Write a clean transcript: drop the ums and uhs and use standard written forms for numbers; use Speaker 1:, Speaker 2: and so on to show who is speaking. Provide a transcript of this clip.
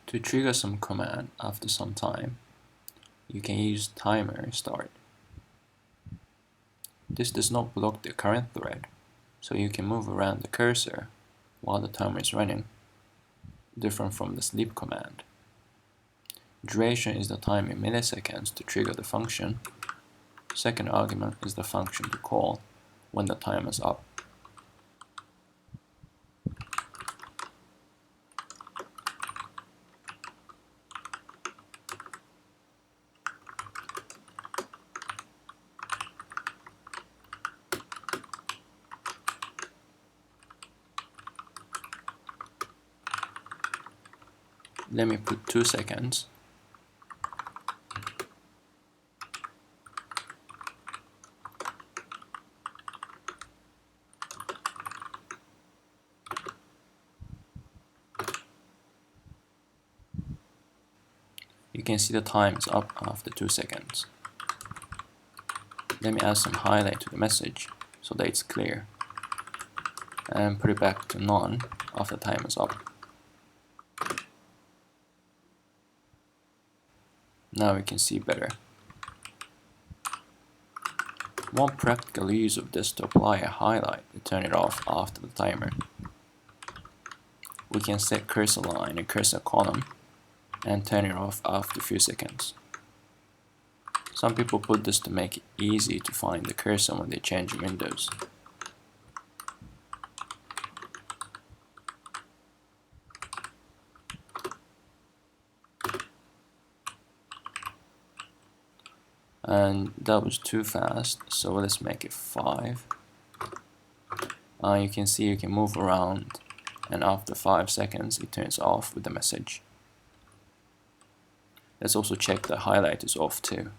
Speaker 1: To trigger some command after some time, you can use timer start. This does not block the current thread, so you can move around the cursor while the timer is running, different from the sleep command. Duration is the time in milliseconds to trigger the function. Second argument is the function to call when the time is up. Let me put 2 seconds. You can see the time is up after 2 seconds. Let me add some highlight to the message so that it's clear, and put it back to none after time is up. Now we can see better. One practical use of this is to apply a highlight and turn it off after the timer. We can set cursor line and cursor column and turn it off after a few seconds. Some people put this to make it easy to find the cursor when they change windows. And that was too fast, so let's make it 5. You can see you can move around, and after 5 seconds it turns off with the message. Let's also check the highlight is off too.